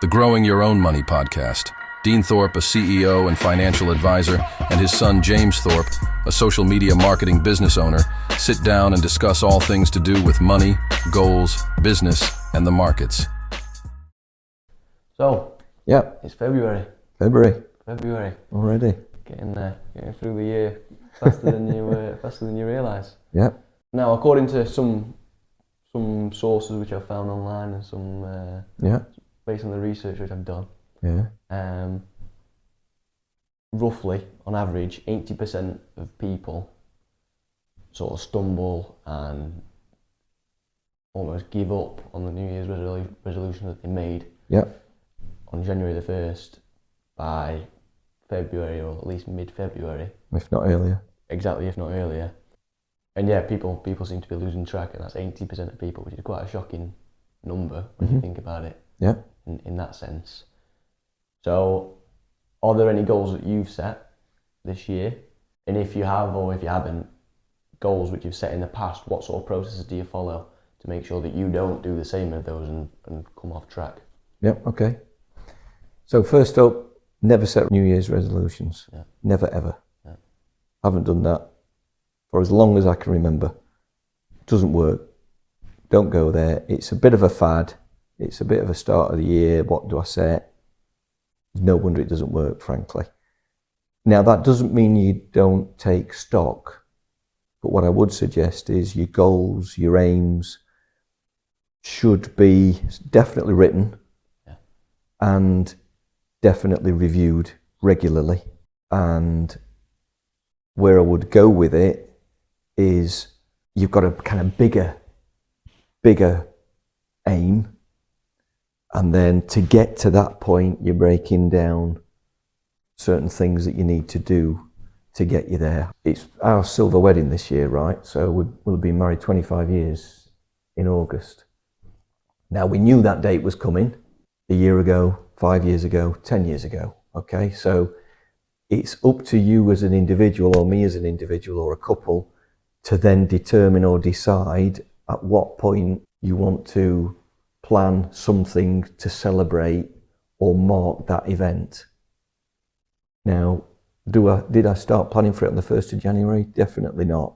the Growing Your Own Money podcast. Dean Thorpe, a CEO and financial advisor, and his son James Thorpe, a social media marketing business owner, sit down and discuss all things to do with money, goals, business, and the markets. So, yeah, it's February. February already. Getting there, getting through the year faster than you realise. Yeah. Now, according to some sources which I've found online and some based on the research which I've done, roughly on average 80% of people sort of stumble and almost give up on the New Year's resolution that they made on January the 1st by February, or at least mid-February. If not earlier. Exactly, if not earlier. And yeah, people seem to be losing track, and that's 80% of people, which is quite a shocking number when you think about it. Yeah. In that sense. So, are there any goals that you've set this year? And if you have, or if you haven't, goals which you've set in the past, what sort of processes do you follow to make sure that you don't do the same of those and come off track? Yeah, okay. So first up, never set New Year's resolutions. Yeah. Never ever. Yeah. Haven't done that for as long as I can remember. Doesn't work. Don't go there. It's a bit of a fad. It's a bit of a start of the year. What do I set? No wonder it doesn't work, frankly. Now, that doesn't mean you don't take stock, but what I would suggest is your goals, your aims should be definitely written and definitely reviewed regularly. And where I would go with it is you've got a kind of bigger aim. And then to get to that point, you're breaking down certain things that you need to do to get you there. It's our silver wedding this year, right? So we'll be married 25 years in August. Now, we knew that date was coming a year ago, 5 years ago, 10 years ago, okay? So it's up to you as an individual, or me as an individual, or a couple, to then determine or decide at what point you want to plan something to celebrate or mark that event. Now, did I start planning for it on the 1st of January? Definitely not.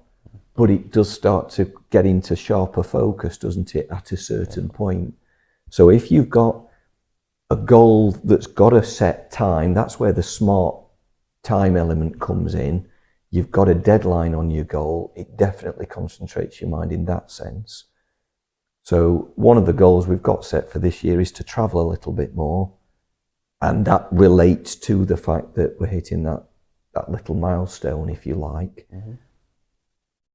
But it does start to get into sharper focus, doesn't it, at a certain point. So if you've got a goal that's got a set time, that's where the smart time element comes in. You've got a deadline on your goal. It definitely concentrates your mind in that sense. So one of the goals we've got set for this year is to travel a little bit more. And that relates to the fact that we're hitting that little milestone, if you like. Mm-hmm.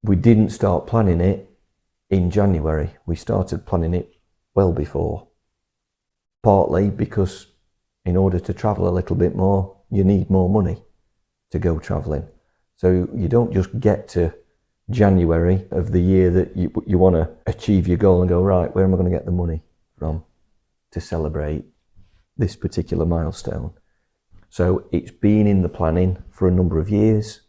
We didn't start planning it in January. We started planning it well before. Partly because in order to travel a little bit more, you need more money to go traveling. So you don't just get to January of the year that you want to achieve your goal and go, right, where am I going to get the money from to celebrate this particular milestone? So it's been in the planning for a number of years.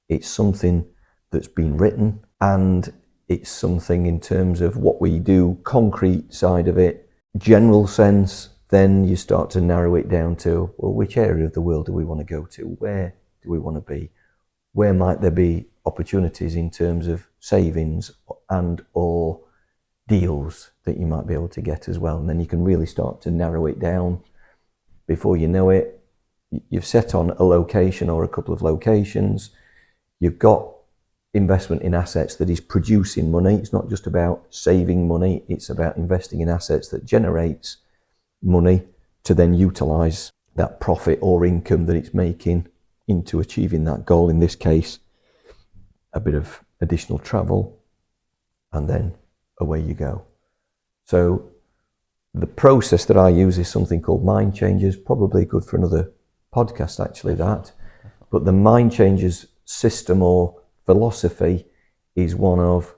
It's something that's been written, and it's something in terms of what we do, concrete side of it, general sense. Then you start to narrow it down to, well, which area of the world do we want to go to? Where do we want to be? Where might there be opportunities in terms of savings and or deals that you might be able to get as well? And then you can really start to narrow it down. Before you know it, you've set on a location or a couple of locations. You've got investment in assets that is producing money. It's not just about saving money. It's about investing in assets that generates money to then utilize that profit or income that it's making into achieving that goal. In this case, a bit of additional travel, and then away you go. So the process that I use is something called Mind Changers, probably good for another podcast actually, that. But the Mind Changers system or philosophy is one of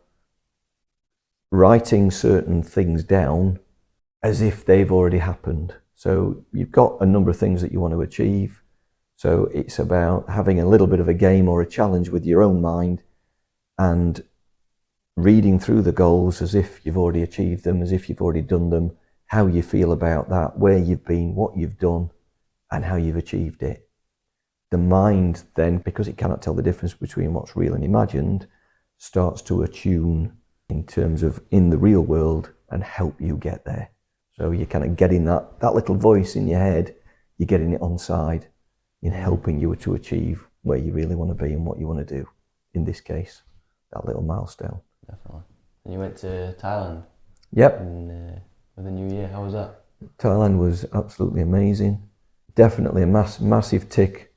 writing certain things down as if they've already happened. So you've got a number of things that you want to achieve. So it's about having a little bit of a game or a challenge with your own mind and reading through the goals as if you've already achieved them, as if you've already done them, how you feel about that, where you've been, what you've done, and how you've achieved it. The mind then, because it cannot tell the difference between what's real and imagined, starts to attune in terms of in the real world and help you get there. So you're kind of getting that little voice in your head, you're getting it on side in helping you to achieve where you really want to be and what you want to do. In this case, that little milestone. Definitely. And you went to Thailand? Yep. With the new year, how was that? Thailand was absolutely amazing. Definitely a massive tick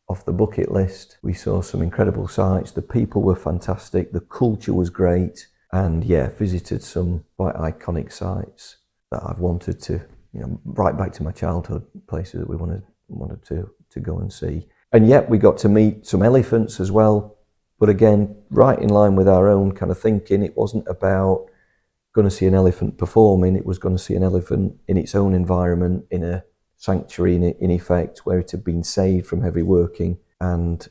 off the bucket list. We saw some incredible sights. The people were fantastic. The culture was great. And yeah, visited some quite iconic sites that I've wanted to, right back to my childhood, places that we wanted to go and see. And yet we got to meet some elephants as well. But again, right in line with our own kind of thinking, it wasn't about going to see an elephant performing, it was going to see an elephant in its own environment, in a sanctuary in effect, where it had been saved from heavy working, and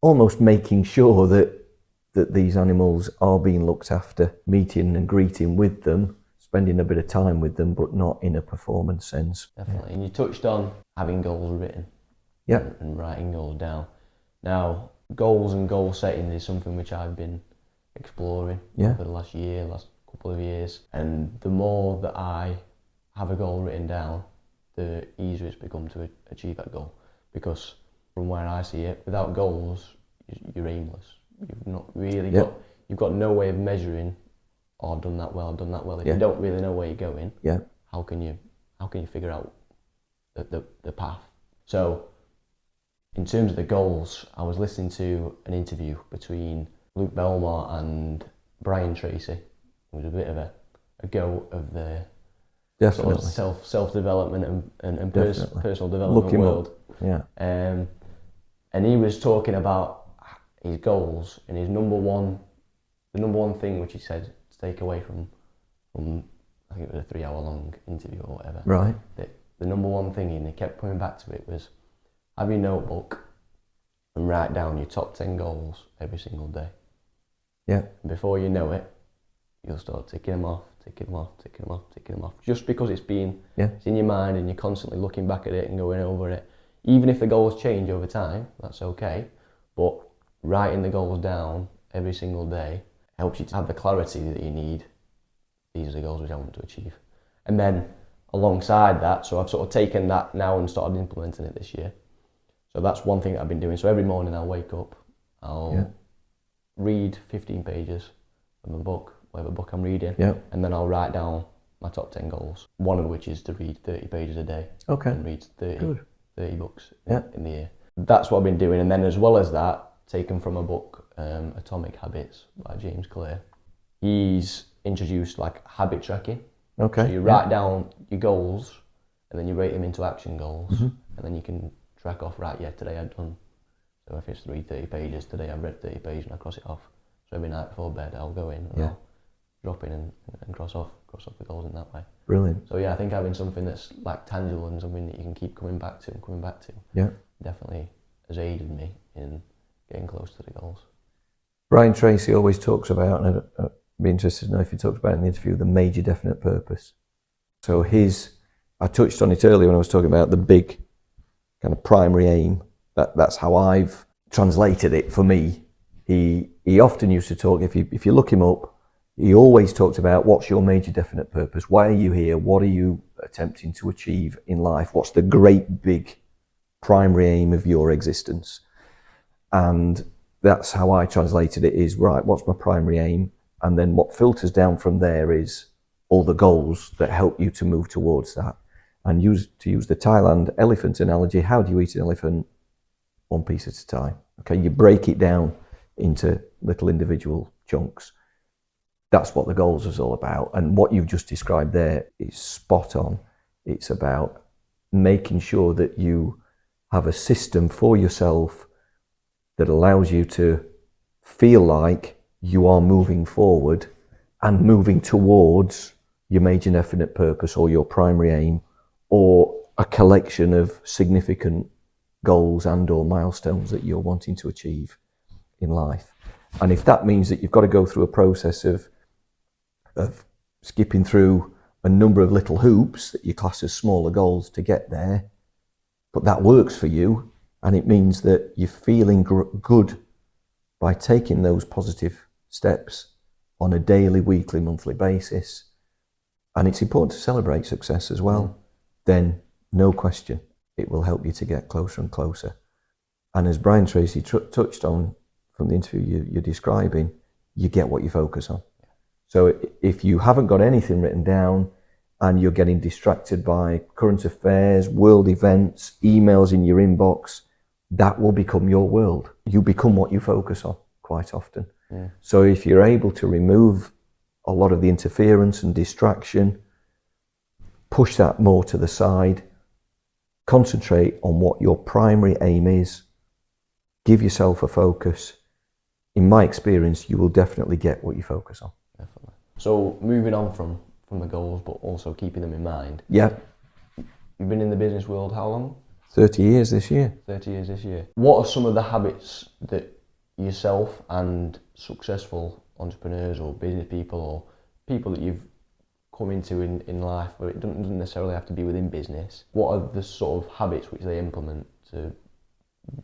almost making sure that these animals are being looked after, meeting and greeting with them, spending a bit of time with them, but not in a performance sense. Definitely. And you touched on having goals written. Yeah. And writing goals down. Now, goals and goal setting is something which I've been exploring over the last couple of years. And the more that I have a goal written down, the easier it's become to achieve that goal. Because from where I see it, without goals, you're aimless. You've not really you've got no way of measuring, oh, I've done that well. If you don't really know where you're going, how can you figure out the path? So, in terms of the goals, I was listening to an interview between Luke Belmar and Brian Tracy. It was a bit of a go of the sort of self-development and personal development world. Yeah. And he was talking about his goals, and the number one thing which he said to take away from I think it was a 3-hour long interview or whatever. Right. The number one thing, and he kept coming back to it, was have your notebook and write down your top 10 goals every single day. Yeah. And before you know it, you'll start ticking them off. Just because it's in your mind and you're constantly looking back at it and going over it. Even if the goals change over time, that's okay. But writing the goals down every single day helps you to have the clarity that you need. These are the goals which I want to achieve. And then alongside that, so I've sort of taken that now and started implementing it this year. So that's one thing that I've been doing. So every morning I'll wake up, I'll read 15 pages from a book, whatever book I'm reading, and then I'll write down my top 10 goals, one of which is to read 30 pages a day. Okay. And read 30 books in the year. That's what I've been doing. And then as well as that, taken from a book, Atomic Habits by James Clear, he's introduced like habit tracking. Okay. So you write down your goals and then you rate them into action goals, and then you can track off, today I've done, so if it's read 30 pages, today I've read 30 pages and I cross it off. So every night before bed I'll go in and I'll drop in and cross off the goals in that way. Brilliant. So I think having something that's like tangible and something that you can keep coming back to definitely has aided me in getting close to the goals. Brian Tracy always talks about, and I'd be interested to know if he talks about it in the interview, the major definite purpose. So I touched on it earlier when I was talking about the big kind of primary aim. That's how I've translated it for me. He often used to talk, if you look him up, he always talked about what's your major definite purpose? Why are you here? What are you attempting to achieve in life? What's the great big primary aim of your existence? And that's how I translated it, is right, what's my primary aim? And then what filters down from there is all the goals that help you to move towards that. And to use the Thailand elephant analogy, how do you eat an elephant? One piece at a time. Okay, you break it down into little individual chunks. That's what the goals is all about. And what you've just described there is spot on. It's about making sure that you have a system for yourself that allows you to feel like you are moving forward and moving towards your major definite purpose or your primary aim, or a collection of significant goals and or milestones that you're wanting to achieve in life. And if that means that you've got to go through a process of skipping through a number of little hoops that you class as smaller goals to get there, but that works for you, and it means that you're feeling good by taking those positive steps on a daily, weekly, monthly basis. And it's important to celebrate success as well. Then, no question, it will help you to get closer and closer. And as Brian Tracy touched on from the interview you're describing, you get what you focus on. So if you haven't got anything written down and you're getting distracted by current affairs, world events, emails in your inbox, that will become your world. You become what you focus on quite often. Yeah. So if you're able to remove a lot of the interference and distraction, push that more to the side, concentrate on what your primary aim is, give yourself a focus. In my experience, you will definitely get what you focus on. Definitely. So moving on from the goals, but also keeping them in mind. Yeah. You've been in the business world how long? 30 years this year. 30 years this year. What are some of the habits that yourself and successful entrepreneurs or business people or people that you've come into in life, but it doesn't necessarily have to be within business, what are the sort of habits which they implement to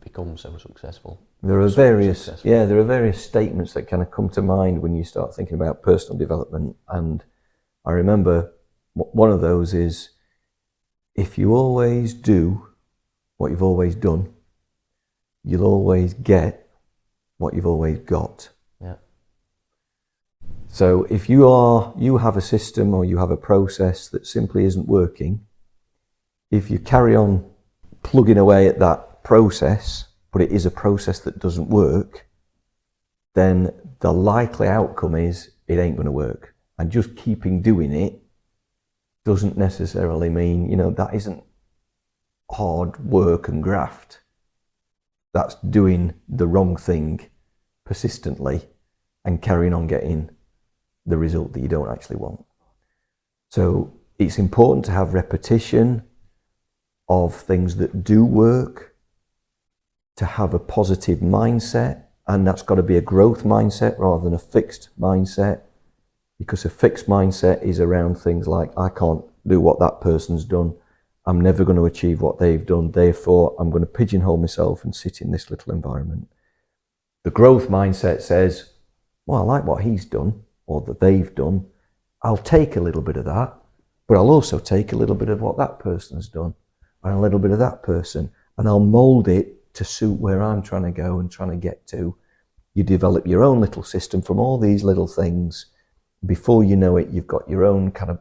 become so successful? There are various statements that kind of come to mind when you start thinking about personal development, and I remember one of those is, if you always do what you've always done, you'll always get what you've always got. Yeah. So if you have a system or you have a process that simply isn't working, if you carry on plugging away at that process, but it is a process that doesn't work, then the likely outcome is it ain't going to work. And just keeping doing it doesn't necessarily mean, that isn't hard work and graft. That's doing the wrong thing persistently and carrying on getting the result that you don't actually want. So it's important to have repetition of things that do work, to have a positive mindset, and that's got to be a growth mindset rather than a fixed mindset, because a fixed mindset is around things like, I can't do what that person's done, I'm never going to achieve what they've done, therefore I'm going to pigeonhole myself and sit in this little environment. The growth mindset says, well, I like what he's done or that they've done, I'll take a little bit of that, but I'll also take a little bit of what that person's done and a little bit of that person, and I'll mold it to suit where I'm trying to go and trying to get to. You develop your own little system from all these little things. Before you know it, you've got your own kind of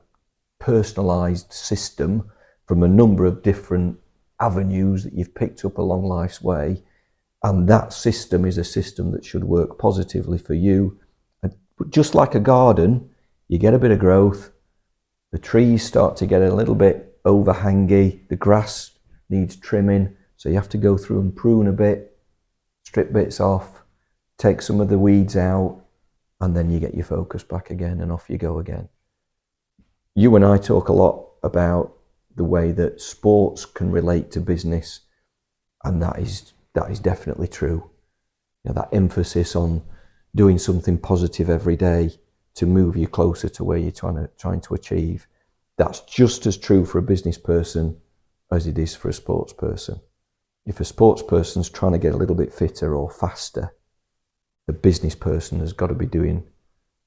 personalized system from a number of different avenues that you've picked up along life's way. And that system is a system that should work positively for you. But just like a garden, you get a bit of growth, the trees start to get a little bit overhangy, the grass needs trimming, so you have to go through and prune a bit, strip bits off, take some of the weeds out, and then you get your focus back again and off you go again. You and I talk a lot about the way that sports can relate to business, and that is definitely true. That emphasis on doing something positive every day to move you closer to where you're trying to achieve. That's just as true for a business person as it is for a sports person. If a sports person's trying to get a little bit fitter or faster, the business person has got to be doing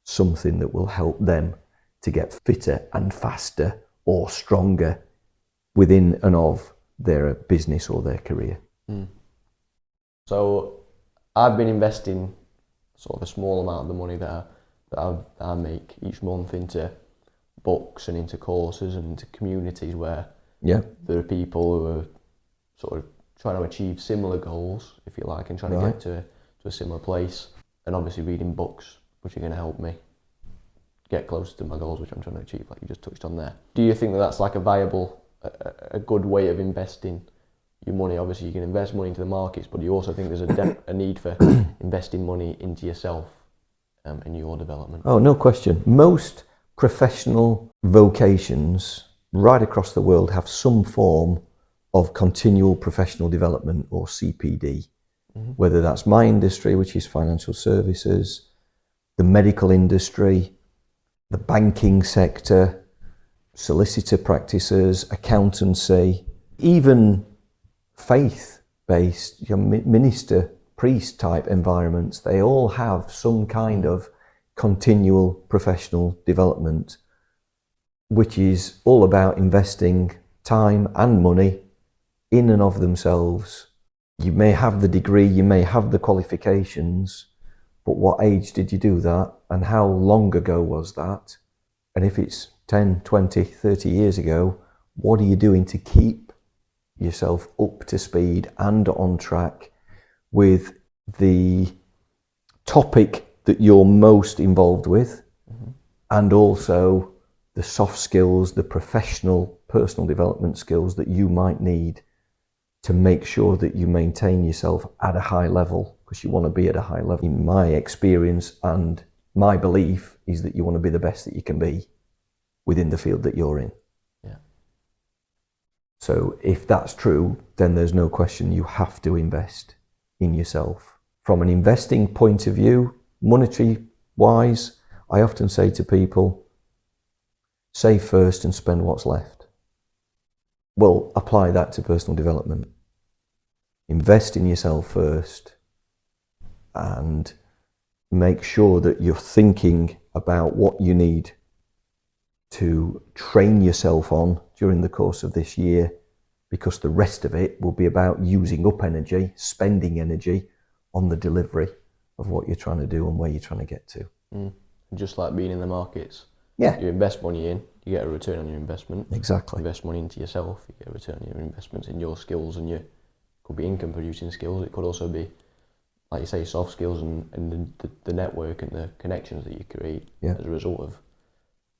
something that will help them to get fitter and faster or stronger within and of their business or their career. So I've been investing sort of a small amount of the money that I make each month into books and into courses and into communities where there are people who are sort of trying to achieve similar goals, if you like, and trying to get to a similar place. And obviously reading books which are going to help me get closer to my goals, which I'm trying to achieve, like you just touched on there. Do you think that that's like a good way of investing your money? Obviously you can invest money into the markets, but you also think there's a need for investing money into yourself and your development? Oh, no question. Most professional vocations right across the world have some form of continual professional development, or CPD. Whether that's my industry, which is financial services, the medical industry, the banking sector, solicitor practices, accountancy, even faith-based, minister, priest type environments, they all have some kind of continual professional development, which is all about investing time and money in and of themselves. You may have the degree, you may have the qualifications, but what age did you do that? And how long ago was that? And if it's 10, 20, 30 years ago, what are you doing to keep yourself up to speed and on track with the topic that you're most involved with, and also the soft skills, the professional, personal development skills that you might need to make sure that you maintain yourself at a high level, because you want to be at a high level. In my experience and my belief is that you want to be the best that you can be within the field that you're in. Yeah. So if that's true, then there's no question you have to invest in yourself. From an investing point of view, monetary wise, I often say to people, save first and spend what's left. Well, apply that to personal development. Invest in yourself first and make sure that you're thinking about what you need to train yourself on during the course of this year, because the rest of it will be about using up energy, spending energy on the delivery of what you're trying to do and where you're trying to get to. Just like being in the markets. Yeah. You invest money in, you get a return on your investment. Exactly. Invest money into yourself, you get a return on your investments in your skills, and your could be income producing skills. It could also be, like you say, soft skills and the network and the connections that you create as a result of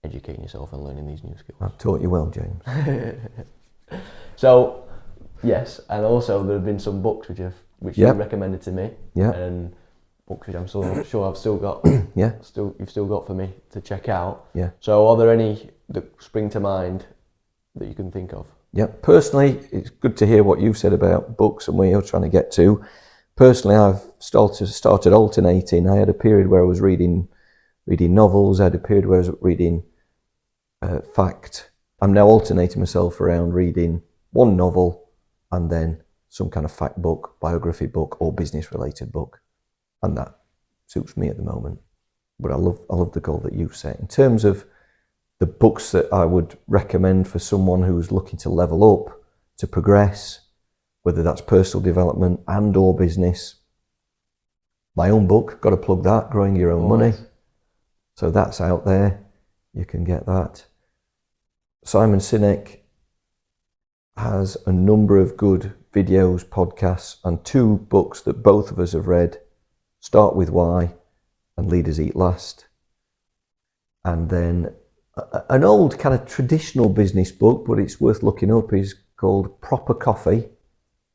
educating yourself and learning these new skills. I've taught you well, James. So, yes, and also there have been some books which you recommended to me, and books which I'm so sure I've still got, you've still got for me to check out. Yeah. So, are there any that spring to mind that you can think of? Yeah. Personally, it's good to hear what you've said about books and where you're trying to get to. Personally, I've started alternating. I had a period where I was reading novels. I had a period where I was reading fact. I'm now alternating myself around reading one novel and then some kind of fact book, biography book, or business related book, and that suits me at the moment. But I love the goal that you've set in terms of the books that I would recommend for someone who's looking to level up, to progress, whether that's personal development and or business. My own book, got to plug that, Growing Your Own Money. So that's out there. You can get that. Simon Sinek has a number of good videos, podcasts, and 2 books that both of us have read, Start With Why and Leaders Eat Last. And then an old kind of traditional business book, but it's worth looking up, is called Proper Coffee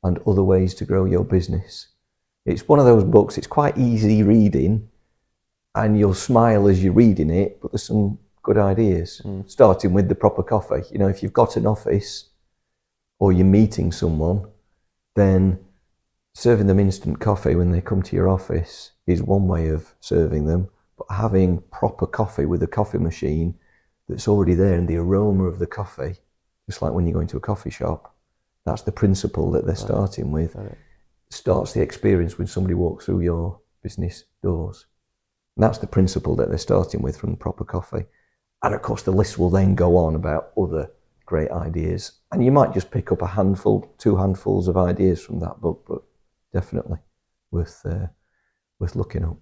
and Other Ways to Grow Your Business. It's one of those books, it's quite easy reading and you'll smile as you're reading it, but there's some good ideas, starting with the proper coffee. You know, if you've got an office or you're meeting someone, then serving them instant coffee when they come to your office is one way of serving them, but having proper coffee with a coffee machine that's already there and the aroma of the coffee, just like when you go into a coffee shop, that's the principle that they're starting with. Starts the experience when somebody walks through your business doors. And that's the principle that they're starting with from the proper coffee. And of course the list will then go on about other great ideas. And you might just pick up a handful, 2 handfuls of ideas from that book, but definitely worth looking up.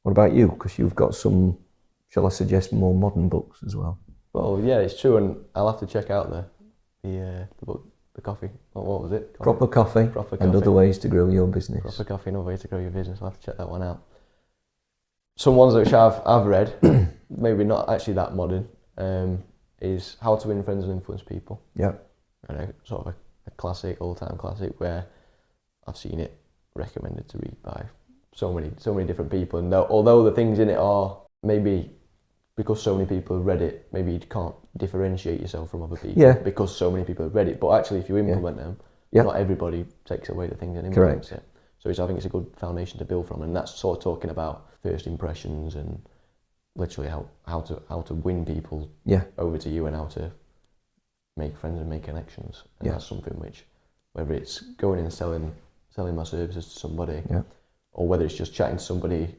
What about you? Because you've got some, shall I suggest, more modern books as well? Well, yeah, it's true, and I'll have to check out the book, The Coffee. What was it? Proper Coffee and Other Ways to Grow Your Business. Proper Coffee and Other Ways to Grow Your Business. I'll have to check that one out. Some ones which I've read, maybe not actually that modern, is How to Win Friends and Influence People. Yeah. And sort of a classic, all-time classic, where I've seen it recommended to read by so many different people. And although the things in it are maybe, because so many people have read it, maybe you can't differentiate yourself from other people because so many people have read it. But actually, if you implement them, not everybody takes away the things and implements it. So I think it's a good foundation to build from, and that's sort of talking about first impressions and literally how to win people over to you, and how to make friends and make connections. And Yeah. that's something which, whether it's going and selling my services to somebody, Yeah. or whether it's just chatting to somebody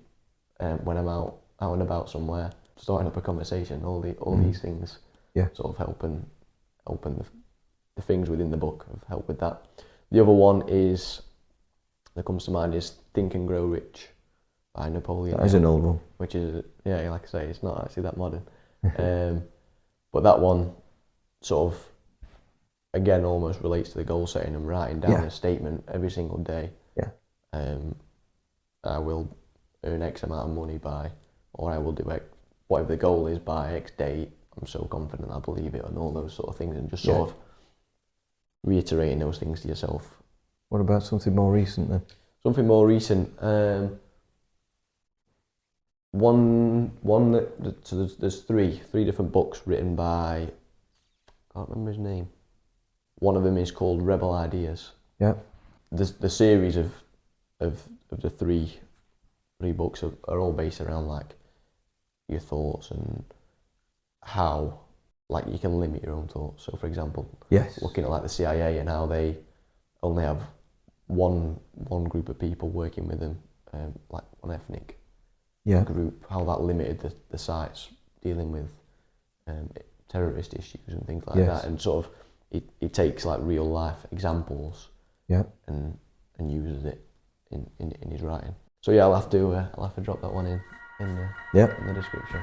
when I'm out and about somewhere, starting up a conversation, all these things Yeah. sort of helping the things within the book have helped with that. The other one that comes to mind is Think and Grow Rich by Napoleon. That is an old one. Which is, yeah, like I say, it's not actually that modern. But that one sort of, again, almost relates to the goal setting and writing down a statement every single day. Yeah. I will earn X amount of money by, or I will do X, whatever the goal is by X date. I'm so confident I believe it, and all those sort of things, and just sort of reiterating those things to yourself. What about something more recent then? Something more recent. One that so there's three different books written by, I can't remember his name. One of them is called Rebel Ideas. Yeah. The series of the three books are all based around like your thoughts and how like you can limit your own thoughts. So for example, Yes. looking at like the CIA and how they only have one group of people working with them, like one ethnic group, how that limited the sites dealing with terrorist issues and things like that, and sort of it takes like real life examples and uses it in his writing. So yeah, I'll have to drop that one in the description.